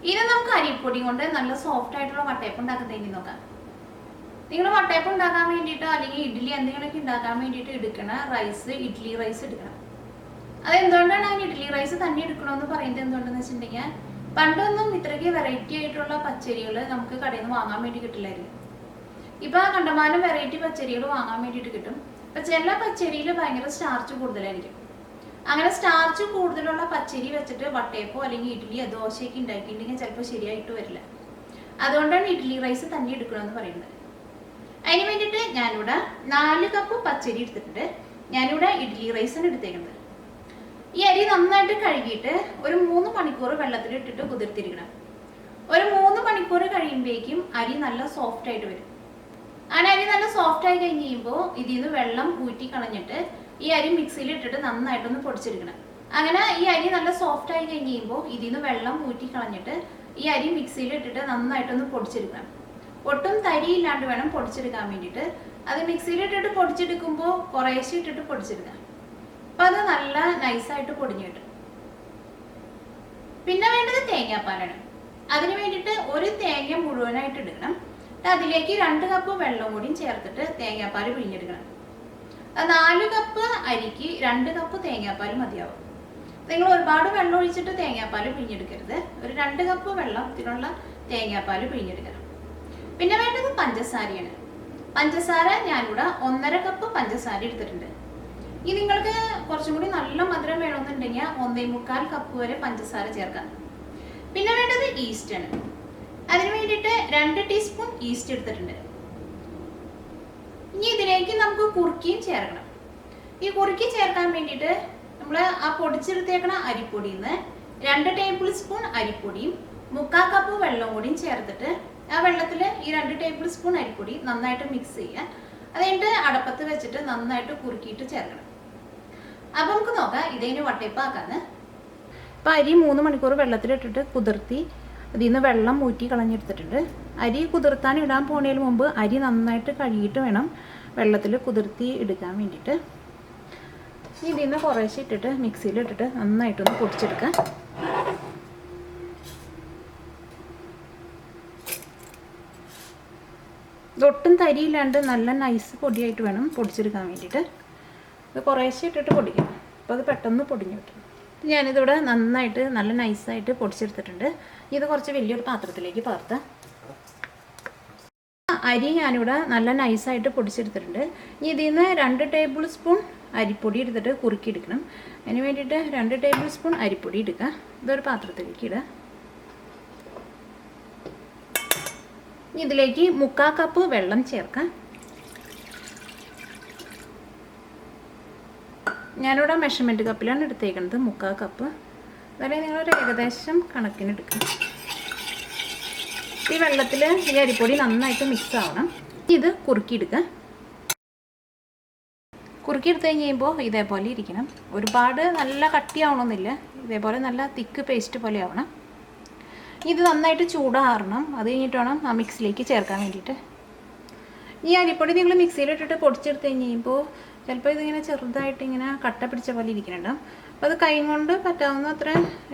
ഇനി നമുക്ക് അരിപ്പൊടി കൊണ്ട് നല്ല സോഫ്റ്റ് ആയിട്ടുള്ള വട്ടയപ്പം ഉണ്ടാക്കുന്നതിന് നോക്കാം. നിങ്ങൾ വട്ടയപ്പം ഉണ്ടാക്കാൻ വേണ്ടിയിട്ട് അല്ലെങ്കിൽ ഇഡ്ഡലി എന്തെങ്കിലുമൊക്കെ ഉണ്ടാക്കാൻ വേണ്ടിയിട്ട് എടുക്കണ റൈസ് ഇഡ്ഡലി റൈസ് എടുക്കണം. അതെന്തുകൊണ്ടാണ് അങ്ങനെ ഇഡ്ഡലി റൈസ് തന്നെ എടുക്കണമെന്ന് പറയുന്നത് എന്തുകൊണ്ടെന്ന് വെച്ചിട്ടുണ്ടെങ്കിൽ പണ്ടൊന്നും ഇത്രയ്ക്ക് വെറൈറ്റി ആയിട്ടുള്ള പച്ചരികൾ നമുക്ക് കടയിൽ നിന്ന് വാങ്ങാൻ വേണ്ടി കിട്ടില്ലായിരുന്നു. ഇപ്പൊ കണ്ടമാനം വെറൈറ്റി പച്ചരികൾ വാങ്ങാൻ വേണ്ടിയിട്ട് കിട്ടും. ഇപ്പൊ ചില പച്ചരിയിൽ ഭയങ്കര സ്റ്റാർച്ച് കൂടുതലായിരിക്കും. അങ്ങനെ സ്റ്റാർച്ച് കൂടുതലുള്ള പച്ചരി വെച്ചിട്ട് വട്ടയപ്പോ അല്ലെങ്കിൽ ഇഡ്ഡലിയോ ദോശയൊക്കെ ഉണ്ടാക്കിയിട്ടുണ്ടെങ്കിൽ ചിലപ്പോൾ ശരിയായിട്ട് വരില്ല. അതുകൊണ്ടാണ് ഇഡ്ഡലി റൈസ് തന്നെ എടുക്കണമെന്ന് പറയുന്നത്. അതിന് വേണ്ടിയിട്ട് ഞാനിവിടെ 4 കപ്പ് പച്ചരി എടുത്തിട്ടുണ്ട്. ഞാനിവിടെ ഇഡ്ഡലി റൈസാണ് എടുത്തേക്കുന്നത്. ഈ അരി നന്നായിട്ട് കഴുകിയിട്ട് ഒരു 3 മണിക്കൂർ വെള്ളത്തിൽ ഇട്ടിട്ട് കുതിർത്തിരിക്കണം. ഒരു 3 മണിക്കൂർ കഴിയുമ്പോഴേക്കും അരി നല്ല സോഫ്റ്റ് ആയിട്ട് വരും. അങ്ങനെ അരി നല്ല സോഫ്റ്റ് ആയി കഴിഞ്ഞ് കഴിയുമ്പോൾ ഇതിൽ നിന്ന് വെള്ളം ഊറ്റി കളഞ്ഞിട്ട് ഈ അരി മിക്സിയിൽ ഇട്ടിട്ട് നന്നായിട്ടൊന്ന് പൊടിച്ചെടുക്കണം. അങ്ങനെ ഈ അരി നല്ല സോഫ്റ്റ് ആയി കഴിഞ്ഞ് കഴിയുമ്പോൾ ഇതിൽ നിന്ന് വെള്ളം ഊറ്റി കളഞ്ഞിട്ട് ഈ അരി മിക്സിയിൽ ഇട്ടിട്ട് നന്നായിട്ടൊന്ന് പൊടിച്ചെടുക്കണം. ഒട്ടും തരിയില്ലാണ്ട് വേണം പൊടിച്ചെടുക്കാൻ വേണ്ടിയിട്ട്. അത് മിക്സിയിൽ ഇട്ടിട്ട് പൊടിച്ചെടുക്കുമ്പോൾ കുറേശ്ശെ ഇട്ടിട്ട് പൊടിച്ചെടുക്കാം. അപ്പം അത് നല്ല നൈസായിട്ട് പൊടിഞ്ഞു കിട്ടും. പിന്നെ വേണ്ടത് തേങ്ങാപ്പാലാണ്. അതിന് വേണ്ടിയിട്ട് ഒരു തേങ്ങ മുഴുവനായിട്ട് എടുക്കണം. അതിലേക്ക് 2 കപ്പ് വെള്ളം കൂടിയും ചേർത്തിട്ട് തേങ്ങാപ്പാൽ പിഴിഞ്ഞെടുക്കണം. 4 കപ്പ് അരിക്ക് 2 കപ്പ് തേങ്ങാപ്പാൽ മതിയാവും. നിങ്ങൾ ഒരുപാട് വെള്ളം ഒഴിച്ചിട്ട് തേങ്ങാപ്പാൽ പിഴിഞ്ഞെടുക്കരുത്. ഒരു 2 കപ്പ് വെള്ളത്തിനുള്ള തേങ്ങാപ്പാൽ പിഴിഞ്ഞെടുക്കണം. പിന്നെ വേണ്ടത് പഞ്ചസാരയാണ്. പഞ്ചസാര ഞാനിവിടെ 1.5 കപ്പ് പഞ്ചസാര എടുത്തിട്ടുണ്ട്. ഇനി നിങ്ങൾക്ക് കുറച്ചും കൂടി നല്ല മധുരം വേണമെന്നുണ്ടെങ്കിൽ 1.25 കപ്പ് വരെ പഞ്ചസാര ചേർക്കാം. പിന്നെ വേണ്ടത് ഈസ്റ്റാണ്. അതിന് വേണ്ടിയിട്ട് 2 ടീസ്പൂൺ ഈസ്റ്റ് എടുത്തിട്ടുണ്ട്. ഇനി ഇതിലേക്ക് നമുക്ക് കുറുക്കിയും ചേർക്കണം. ഈ കുറുക്കി ചേർക്കാൻ വേണ്ടിയിട്ട് നമ്മൾ ആ പൊടിച്ചെടുത്തേക്കണ അരിപ്പൊടിയിൽ നിന്ന് 2 ടേബിൾ സ്പൂൺ അരിപ്പൊടിയും 3/4 കപ്പ് വെള്ളം കൂടിയും ചേർത്തിട്ട് ആ വെള്ളത്തിൽ ഈ 2 ടേബിൾ സ്പൂൺ അരിപ്പൊടി നന്നായിട്ട് മിക്സ് ചെയ്യുക. അത് കഴിഞ്ഞിട്ട് അടപ്പത്ത് വെച്ചിട്ട് നന്നായിട്ട് കുറുക്കിയിട്ട് ചേർക്കണം. അപ്പം നമുക്ക് നോക്കാം ഇതിന് വട്ടയപ്പാക്കാന്ന്. അപ്പം അരി 3 മണിക്കൂർ വെള്ളത്തിലിട്ടിട്ട് കുതിർത്തി അതിൽ നിന്ന് വെള്ളം ഊറ്റി കളഞ്ഞെടുത്തിട്ടുണ്ട്. അരി കുതിർത്താൻ ഇടാൻ പോണതിന് മുമ്പ് അരി നന്നായിട്ട് കഴുകിയിട്ട് വേണം വെള്ളത്തിൽ കുതിർത്തി എടുക്കാൻ വേണ്ടിയിട്ട്. ഇതിൽ നിന്ന് കുറേശ്ശെ ഇട്ടിട്ട് മിക്സിയിലിട്ടിട്ട് നന്നായിട്ടൊന്ന് പൊടിച്ചെടുക്കാം. ഇതൊട്ടും തരിയില്ലാണ്ട് നല്ല നൈസ് പൊടിയായിട്ട് വേണം പൊടിച്ചെടുക്കാൻ വേണ്ടിയിട്ട്. ഇത് കുറേശ്ശെ ഇട്ടിട്ട് പൊടിക്കണം. അപ്പോൾ അത് പെട്ടെന്ന് പൊടിഞ്ഞു കിട്ടും. ഞാനിതിവിടെ നന്നായിട്ട് നല്ല നൈസായിട്ട് പൊടിച്ചെടുത്തിട്ടുണ്ട്. ഇത് കുറച്ച് വലിയൊരു പാത്രത്തിലേക്ക് പകർത്താം. അരി ഞാനിവിടെ നല്ല നൈസായിട്ട് പൊടിച്ചെടുത്തിട്ടുണ്ട്. ഇനി ഇതിൽ നിന്ന് 2 ടേബിൾ സ്പൂൺ അരിപ്പൊടി എടുത്തിട്ട് കുറുക്കിയെടുക്കണം. അതിന് വേണ്ടിയിട്ട് 2 ടേബിൾ സ്പൂൺ അരിപ്പൊടി എടുക്കുക. ഇതൊരു പാത്രത്തിലേക്ക് ഇടുക. ഇതിലേക്ക് 3/4 കപ്പ് വെള്ളം ചേർക്കാം. ഞാനിവിടെ മെഷർമെൻറ്റ് കപ്പിലാണ് എടുത്തേക്കുന്നത് 3/4 കപ്പ്. അതായത് നിങ്ങളൊരു ഏകദേശം കണക്കിന് എടുക്കുക. ഈ വെള്ളത്തിൽ ഈ അരിപ്പൊടി നന്നായിട്ട് മിക്സ് ആവണം. ഇത് കുറുക്കിയെടുക്കുക. കുറുക്കിയെടുത്ത് കഴിയുമ്പോൾ ഇതേപോലെ ഇരിക്കണം. ഒരുപാട് നല്ല കട്ടിയാവണമെന്നില്ല. ഇതേപോലെ നല്ല തിക്ക് പേസ്റ്റ് പോലെ ആവണം. ഇത് നന്നായിട്ട് ചൂടാറണം. അത് കഴിഞ്ഞിട്ട് വേണം ആ മിക്സിലേക്ക് ചേർക്കാൻ വേണ്ടിയിട്ട്. ഈ അരിപ്പൊടി നിങ്ങൾ മിക്സിയിലിട്ടിട്ട് പൊടിച്ചെടുത്ത് കഴിയുമ്പോൾ ചിലപ്പോൾ ഇതിങ്ങനെ ചെറുതായിട്ട് ഇങ്ങനെ കട്ട പിടിച്ച പോലെ ഇരിക്കുന്നുണ്ടാവും. അപ്പോൾ അത് കൈ കൊണ്ട് പറ്റാവുന്ന അത്ര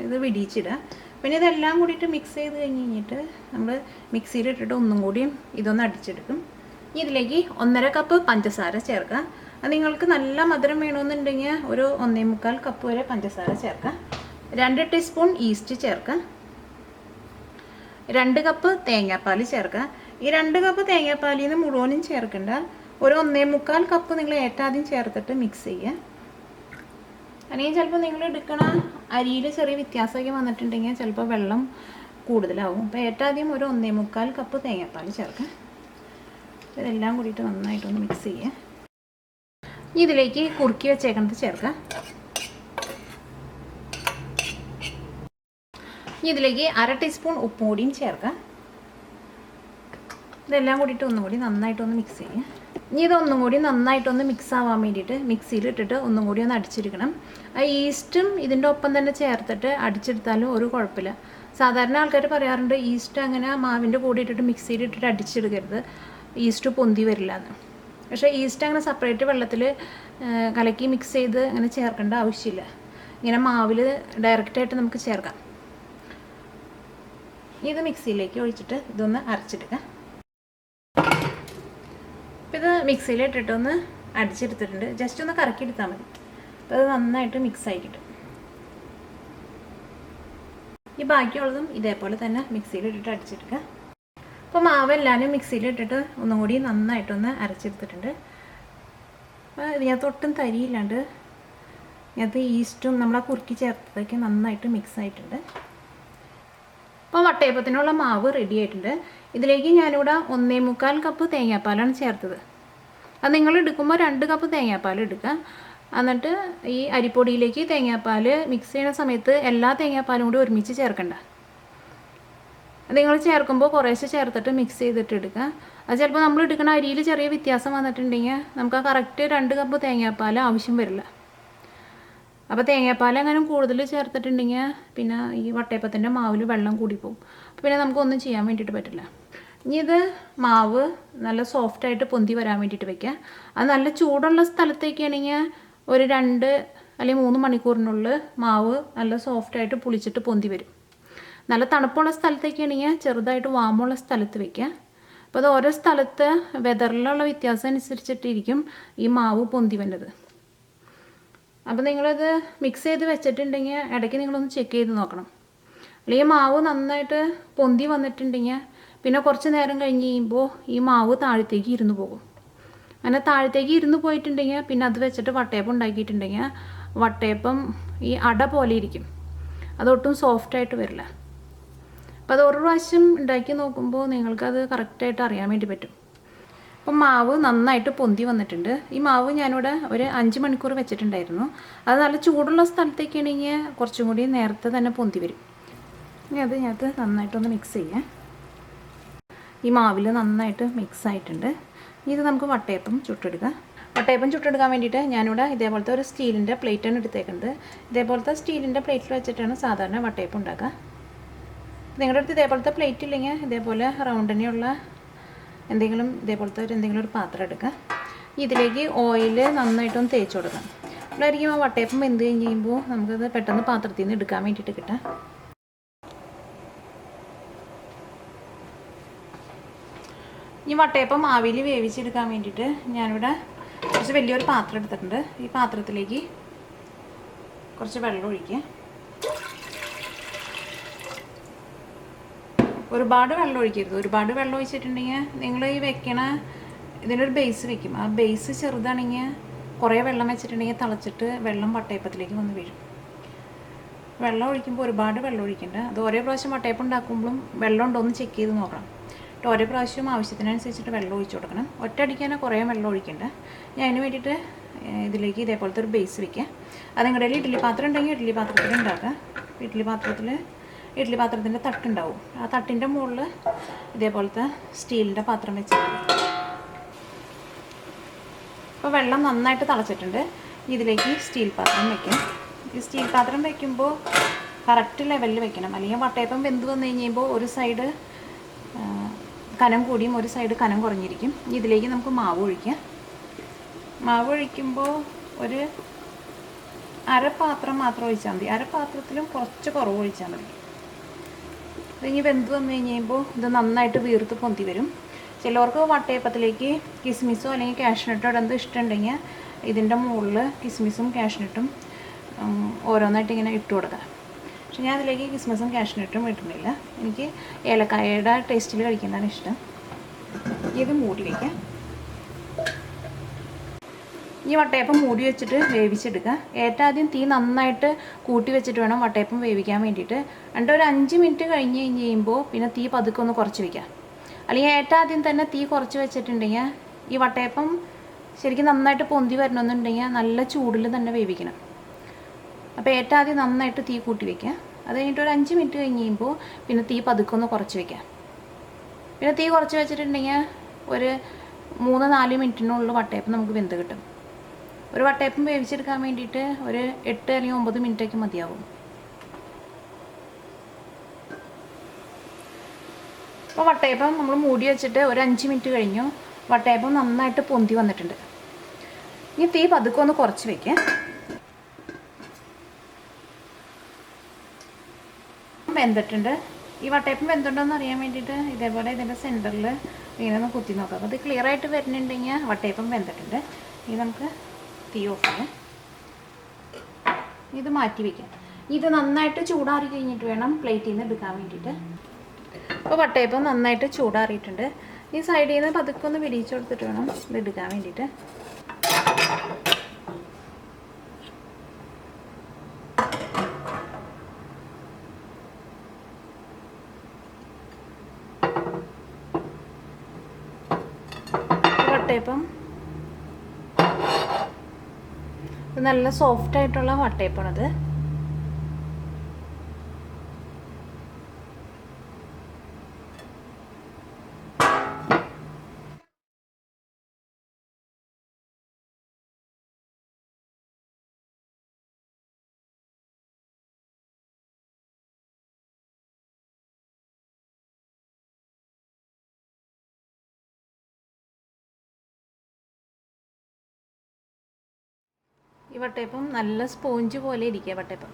ഇത് വിടിയിച്ചിടുക. പിന്നെ ഇതെല്ലാം കൂടിയിട്ട് മിക്സ് ചെയ്ത് കഴിഞ്ഞിട്ട് നമ്മൾ മിക്സിയിലിട്ടിട്ട് ഒന്നും കൂടിയും ഇതൊന്ന് അടിച്ചെടുക്കും. ഇതിലേക്ക് 1.5 കപ്പ് പഞ്ചസാര ചേർക്കുക. അത് നിങ്ങൾക്ക് നല്ല മധുരം വേണമെന്നുണ്ടെങ്കിൽ ഒരു 1.25 കപ്പ് വരെ പഞ്ചസാര ചേർക്കുക. 2 ടീസ്പൂൺ ഈസ്റ്റ് ചേർക്കുക. 2 കപ്പ് തേങ്ങാപ്പാൽ ചേർക്കുക. ഈ 2 കപ്പ് തേങ്ങാപ്പാലിൽ നിന്ന് മുഴുവനും ചേർക്കണ്ട. ഒരു 1.25 കപ്പ് നിങ്ങൾ ഏറ്റാദ്യം ചേർത്തിട്ട് മിക്സ് ചെയ്യുക. അല്ലെങ്കിൽ ചിലപ്പോൾ നിങ്ങൾ എടുക്കണ അരിയിൽ ചെറിയ വ്യത്യാസമൊക്കെ വന്നിട്ടുണ്ടെങ്കിൽ ചിലപ്പോൾ വെള്ളം കൂടുതലാവും. അപ്പോൾ ഏറ്റാദ്യം ഒരു 1.25 കപ്പ് തേങ്ങാപ്പാൽ ചേർക്കുക. ഇതെല്ലാം കൂടിയിട്ട് നന്നായിട്ടൊന്ന് മിക്സ് ചെയ്യുക. ഇതിലേക്ക് കുറുക്കി വെച്ചേക്കണത് ചേർക്കുക. ഇതിലേക്ക് 1/2 ടീസ്പൂൺ ഉപ്പും കൂടിയും ചേർക്കുക. ഇതെല്ലാം കൂടിയിട്ട് ഒന്നും കൂടി നന്നായിട്ടൊന്ന് മിക്സ് ചെയ്യുക. ഇനി ഇതൊന്നും കൂടി നന്നായിട്ടൊന്ന് മിക്സ് ആവാൻ വേണ്ടിയിട്ട് മിക്സിയിലിട്ടിട്ട് ഒന്നും കൂടി ഒന്ന് അടിച്ചെടുക്കണം. ആ ഈസ്റ്റും ഇതിൻ്റെ ഒപ്പം തന്നെ ചേർത്തിട്ട് അടിച്ചെടുത്താലും ഒരു കുഴപ്പമില്ല. സാധാരണ ആൾക്കാർ പറയാറുണ്ട് ഈസ്റ്റ് അങ്ങനെ മാവിൻ്റെ കൂടെ ഇട്ടിട്ട് മിക്സിയിലിട്ടിട്ട് അടിച്ചെടുക്കരുത്, ഈസ്റ്റ് പൊന്തി വരില്ല എന്ന്. പക്ഷേ ഈസ്റ്റ് അങ്ങനെ സെപ്പറേറ്റ് വെള്ളത്തിൽ കലക്കി മിക്സ് ചെയ്ത് അങ്ങനെ ചേർക്കേണ്ട ആവശ്യമില്ല. ഇങ്ങനെ മാവിൽ ഡയറക്റ്റായിട്ട് നമുക്ക് ചേർക്കാം. ഇത് മിക്സിയിലേക്ക് ഒഴിച്ചിട്ട് ഇതൊന്ന് അരച്ചെടുക്കാം. അപ്പോൾ ഇത് മിക്സിയിലിട്ടിട്ടൊന്ന് അടിച്ചെടുത്തിട്ടുണ്ട്. ജസ്റ്റ് ഒന്ന് കറക്കിയെടുത്താൽ മതി. അപ്പോൾ അത് നന്നായിട്ട് മിക്സായി കിട്ടും. ഈ ബാക്കിയുള്ളതും ഇതേപോലെ തന്നെ മിക്സിയിലിട്ടിട്ട് അടിച്ചെടുക്കുക. അപ്പോൾ മാവെല്ലാനും മിക്സിയിലിട്ടിട്ട് ഒന്നും കൂടി നന്നായിട്ടൊന്ന് അരച്ചെടുത്തിട്ടുണ്ട്. അപ്പോൾ ഇതിനകത്ത് ഒട്ടും തരിയില്ലാണ്ട് ഇതിനകത്ത് ഈസ്റ്റും നമ്മളാ കുറുക്കി ചേർത്തതൊക്കെ നന്നായിട്ട് മിക്സ് ആയിട്ടുണ്ട്. അപ്പോൾ വട്ടയപ്പത്തിനുള്ള മാവ് റെഡി ആയിട്ടുണ്ട്. ഇതിലേക്ക് ഞാനിവിടെ 1.25 കപ്പ് തേങ്ങാപ്പാലാണ് ചേർത്തത്. അത് നിങ്ങൾ എടുക്കുമ്പോൾ 2 കപ്പ് തേങ്ങാപ്പാൽ എടുക്കുക. എന്നിട്ട് ഈ അരിപ്പൊടിയിലേക്ക് തേങ്ങാപ്പാൽ മിക്സ് ചെയ്യുന്ന സമയത്ത് എല്ലാ തേങ്ങാപ്പാലും കൂടി ഒരുമിച്ച് ചേർക്കണ്ട. നിങ്ങൾ ചേർക്കുമ്പോൾ കുറേശ്ശെ ചേർത്തിട്ട് മിക്സ് ചെയ്തിട്ട് എടുക്കുക. അത് ചിലപ്പോൾ നമ്മൾ എടുക്കുന്ന അരിയിൽ ചെറിയ വ്യത്യാസം വന്നിട്ടുണ്ടെങ്കിൽ നമുക്ക് ആ കറക്റ്റ് 2 കപ്പ് തേങ്ങാപ്പാൽ ആവശ്യം വരില്ല. അപ്പോൾ തേങ്ങാപ്പാൽ എങ്ങനെ കൂടുതൽ ചേർത്തിട്ടുണ്ടെങ്കിൽ പിന്നെ ഈ വട്ടയപ്പത്തിൻ്റെ മാവിൽ വെള്ളം കൂടിപ്പോവും. അപ്പോൾ പിന്നെ നമുക്കൊന്നും ചെയ്യാൻ വേണ്ടിയിട്ട് പറ്റില്ല. ഇനി ഇത് മാവ് നല്ല സോഫ്റ്റായിട്ട് പൊന്തി വരാൻ വേണ്ടിയിട്ട് വെക്കുക. അത് നല്ല ചൂടുള്ള സ്ഥലത്തേക്കാണെങ്കിൽ ഒരു 2 അല്ലെങ്കിൽ 3 മണിക്കൂറിനുള്ളിൽ മാവ് നല്ല സോഫ്റ്റായിട്ട് പുളിച്ചിട്ട് പൊന്തി വരും. നല്ല തണുപ്പുള്ള സ്ഥലത്തേക്കാണെങ്കിൽ ചെറുതായിട്ട് വാമുള്ള സ്ഥലത്ത് വയ്ക്കുക. അപ്പോൾ അത് ഓരോ സ്ഥലത്ത് വെതറിലുള്ള വ്യത്യാസം അനുസരിച്ചിട്ടിരിക്കും ഈ മാവ് പൊന്തി വന്നത്. അപ്പോൾ നിങ്ങളത് മിക്സ് ചെയ്ത് വെച്ചിട്ടുണ്ടെങ്കിൽ ഇടയ്ക്ക് നിങ്ങളൊന്ന് ചെക്ക് ചെയ്ത് നോക്കണം. അല്ലെങ്കിൽ മാവ് നന്നായിട്ട് പൊന്തി വന്നിട്ടുണ്ടെങ്കിൽ പിന്നെ കുറച്ച് നേരം കഴിഞ്ഞ് കഴിയുമ്പോൾ ഈ മാവ് താഴത്തേക്ക് ഇരുന്ന് പോകും. അങ്ങനെ താഴത്തേക്ക് ഇരുന്ന് പോയിട്ടുണ്ടെങ്കിൽ പിന്നെ അത് വെച്ചിട്ട് വട്ടയപ്പം ഉണ്ടാക്കിയിട്ടുണ്ടെങ്കിൽ വട്ടയപ്പം ഈ അട പോലെ ഇരിക്കും. അതൊട്ടും സോഫ്റ്റായിട്ട് വരില്ല. അപ്പോൾ അത് ഒരു പ്രാവശ്യം ഉണ്ടാക്കി നോക്കുമ്പോൾ നിങ്ങൾക്കത് കറക്റ്റായിട്ട് അറിയാൻ വേണ്ടി പറ്റും. അപ്പം മാവ് നന്നായിട്ട് പൊന്തി വന്നിട്ടുണ്ട്. ഈ മാവ് ഞാനിവിടെ ഒരു 5 മണിക്കൂർ വെച്ചിട്ടുണ്ടായിരുന്നു. അത് നല്ല ചൂടുള്ള സ്ഥലത്തേക്കാണെങ്കിൽ കുറച്ചും കൂടി നേരത്തെ തന്നെ പൊന്തി വരും. ഇനി അത് ഞാനത് നന്നായിട്ടൊന്ന് മിക്സ് ചെയ്യാം. ഈ മാവിൽ നന്നായിട്ട് മിക്സ് ആയിട്ടുണ്ട്. ഇനി ഇത് നമുക്ക് വട്ടയപ്പം ചുട്ടെടുക്കാം. വട്ടയപ്പം ചുട്ടെടുക്കാൻ വേണ്ടിയിട്ട് ഞാനിവിടെ ഇതേപോലത്തെ ഒരു സ്റ്റീലിൻ്റെ പ്ലേറ്റാണ് എടുത്തേക്കുന്നത്. ഇതേപോലത്തെ സ്റ്റീലിൻ്റെ പ്ലേറ്റിൽ വെച്ചിട്ടാണ് സാധാരണ വട്ടയപ്പം ഉണ്ടാക്കുക. നിങ്ങളുടെ അടുത്ത് ഇതേപോലത്തെ പ്ലേറ്റ് ഇല്ലെങ്കിൽ ഇതേപോലെ റൗണ്ടിനെയുള്ള എന്തെങ്കിലും ഇതേപോലത്തെ എന്തെങ്കിലും ഒരു പാത്രം എടുക്കുക. ഇതിലേക്ക് ഓയിൽ നന്നായിട്ടൊന്ന് തേച്ച് കൊടുക്കാം. അപ്പോഴായിരിക്കും ആ വട്ടയപ്പം വെന്ത് കഴിഞ്ഞ് കഴിയുമ്പോൾ നമുക്കത് പെട്ടെന്ന് പാത്രത്തിൽ നിന്ന് എടുക്കാൻ വേണ്ടിയിട്ട് കിട്ടാം. ഈ വട്ടയപ്പം ആവിയിൽ വേവിച്ചെടുക്കാൻ വേണ്ടിയിട്ട് ഞാനിവിടെ കുറച്ച് വലിയൊരു പാത്രം എടുത്തിട്ടുണ്ട്. ഈ പാത്രത്തിലേക്ക് കുറച്ച് വെള്ളം ഒഴിക്കുക. ഒരുപാട് വെള്ളം ഒഴിക്കരുത്. ഒരുപാട് വെള്ളം ഒഴിച്ചിട്ടുണ്ടെങ്കിൽ നിങ്ങൾ ഈ വെക്കണ ഇതിനൊരു ബേസ് വെക്കും. ആ ബേസ് ചെറുതാണെങ്കിൽ കുറേ വെള്ളം വെച്ചിട്ടുണ്ടെങ്കിൽ തിളച്ചിട്ട് വെള്ളം വട്ടയപ്പത്തിലേക്ക് വന്ന് വീഴും. വെള്ളം ഒഴിക്കുമ്പോൾ ഒരുപാട് വെള്ളം ഒഴിക്കണ്ട. അത് ഓരോ പ്രാവശ്യം വട്ടയപ്പം ഉണ്ടാക്കുമ്പോഴും വെള്ളം ഉണ്ടോ എന്ന് ചെക്ക് ചെയ്ത് നോക്കണം. ഓരോ പ്രാവശ്യം ആവശ്യത്തിനനുസരിച്ചിട്ട് വെള്ളം ഒഴിച്ച് കൊടുക്കണം. ഒറ്റയടിക്കാനെ കുറേ വെള്ളം ഒഴിക്കണ്ട. ഞാൻ അതിന് വേണ്ടിയിട്ട് ഇതിലേക്ക് ഇതേപോലത്തെ ഒരു ബേസ് വയ്ക്കുക. അത് നിങ്ങളുടെ കയ്യിൽ ഇഡ്ഡലി പാത്രം ഉണ്ടെങ്കിൽ ഇഡ്ഡലി പാത്രത്തിൽ ഉണ്ടാക്കുക. ഇഡ്ഡലി പാത്രത്തിൻ്റെ തട്ടുണ്ടാവും. ആ തട്ടിൻ്റെ മുകളിൽ ഇതേപോലത്തെ സ്റ്റീലിൻ്റെ പാത്രം വെച്ചാൽ മതി. അപ്പോൾ വെള്ളം നന്നായിട്ട് തിളച്ചിട്ടുണ്ട്. ഇതിലേക്ക് സ്റ്റീൽ പാത്രം വയ്ക്കാം. ഈ സ്റ്റീൽ പാത്രം വയ്ക്കുമ്പോൾ കറക്റ്റ് ലെവലിൽ വെക്കണം. അല്ലെങ്കിൽ വട്ടയപ്പം വെന്ത് വന്നു കഴിയുമ്പോൾ ഒരു സൈഡ് കനം കൂടിയും ഒരു സൈഡ് കനം കുറഞ്ഞിരിക്കും. ഇതിലേക്ക് നമുക്ക് മാവ് ഒഴിക്കാം. മാവ് ഒഴിക്കുമ്പോൾ ഒരു അരപ്പാത്രം മാത്രം ഒഴിച്ചാൽ മതി. അരപ്പാത്രത്തിലും കുറച്ച് കുറവ് ഒഴിച്ചാൽ മതി. ഇതിങ്ങനെ വെന്ത് വന്നു കഴിയുമ്പോൾ ഇത് നന്നായിട്ട് വീർത്ത് പൊന്തി വരും. ചിലവർക്ക് വട്ടയപ്പത്തിലേക്ക് കിസ്മിസോ അല്ലെങ്കിൽ കാഷ്നട്ടോ ഇടുന്നത് ഇഷ്ടമുണ്ടെങ്കിൽ ഇതിൻ്റെ മുകളിൽ കിസ്മിസും കാഷ്നട്ടും ഓരോന്നായിട്ട് ഇങ്ങനെ ഇട്ട് കൊടുക്കാം. പക്ഷെ ഞാൻ അതിലേക്ക് കിസ്മിസും കാഷ്നട്ടും ഇടുന്നില്ല. എനിക്ക് ഏലക്കായയുടെ ടേസ്റ്റിൽ കഴിക്കുന്നതാണ് ഇഷ്ടം. ഇത് മൂടി വയ്ക്കാം. ഈ വട്ടയപ്പം മൂടി വെച്ചിട്ട് വേവിച്ചെടുക്കുക. ഏറ്റവും ആദ്യം തീ നന്നായിട്ട് കൂട്ടി വെച്ചിട്ട് വേണം വട്ടയപ്പം വേവിക്കാൻ വേണ്ടിയിട്ട്. എന്നിട്ട് ഒരു 5 മിനിറ്റ് കഴിഞ്ഞ് കഴിയുമ്പോൾ പിന്നെ തീ പതുക്കെ ഒന്ന് കുറച്ച് വയ്ക്കുക. അല്ലെങ്കിൽ ഏറ്റവും ആദ്യം തന്നെ തീ കുറച്ച് വെച്ചിട്ടുണ്ടെങ്കിൽ ഈ വട്ടയപ്പം ശരിക്കും നന്നായിട്ട് പൊന്തി വരണമെന്നുണ്ടെങ്കിൽ നല്ല ചൂടിൽ തന്നെ വേവിക്കണം. അപ്പോൾ ഏറ്റവും ആദ്യം നന്നായിട്ട് തീ കൂട്ടി വയ്ക്കുക. അത് കഴിഞ്ഞിട്ട് ഒരു 5 മിനിറ്റ് കഴിഞ്ഞ് കഴിയുമ്പോൾ പിന്നെ തീ പതുക്കെ ഒന്ന് കുറച്ച് വയ്ക്കുക. പിന്നെ തീ കുറച്ച് വെച്ചിട്ടുണ്ടെങ്കിൽ ഒരു 3-4 മിനിറ്റിനുള്ളിൽ വട്ടയപ്പം നമുക്ക് വെന്ത് കിട്ടും. ഒരു വട്ടയപ്പം വേവിച്ചെടുക്കാൻ വേണ്ടിയിട്ട് ഒരു 8 അല്ലെങ്കിൽ 9 മിനിറ്റൊക്കെ മതിയാവും. അപ്പോൾ വട്ടയപ്പം നമ്മൾ മൂടി വെച്ചിട്ട് ഒരു 5 മിനിറ്റ് കഴിഞ്ഞു. വട്ടയപ്പം നന്നായിട്ട് പൊന്തി വന്നിട്ടുണ്ട്. ഇനി തീ പതുക്കെ ഒന്ന് കുറച്ച് വയ്ക്കുക. വെന്തിട്ടുണ്ട്. ഈ വട്ടയപ്പം വെന്തുണ്ടോയെന്ന് അറിയാൻ വേണ്ടിയിട്ട് ഇതേപോലെ ഇതിൻ്റെ സെൻറ്ററിൽ ഇങ്ങനെ ഒന്ന് കുത്തി നോക്കാം. അപ്പോൾ ഇത് ക്ലിയർ ആയിട്ട് വരുന്നുണ്ടെങ്കിൽ വട്ടയപ്പം വെന്തിട്ടുണ്ട്. ഇത് നമുക്ക് തീ ഓഫ് ചെയ്യാം. ഇത് മാറ്റി വയ്ക്കാം. ഇത് നന്നായിട്ട് ചൂടാറി കഴിഞ്ഞിട്ട് വേണം പ്ലേറ്റിൽ നിന്ന് എടുക്കാൻ വേണ്ടിയിട്ട്. അപ്പോൾ വട്ടയപ്പം നന്നായിട്ട് ചൂടാറിയിട്ടുണ്ട്. ഈ സൈഡിൽ നിന്ന് പതുക്കെ ഒന്ന് വിരിയിച്ചു കൊടുത്തിട്ട് വേണം ഇത് എടുക്കാൻ വേണ്ടിയിട്ട്. വട്ടയപ്പം നല്ല സോഫ്റ്റ് ആയിട്ടുള്ള വട്ടയപ്പമാണത്. ഈ വട്ടയപ്പം നല്ല സ്പോഞ്ച് പോലെ ഇരിക്കുക വട്ടയപ്പം.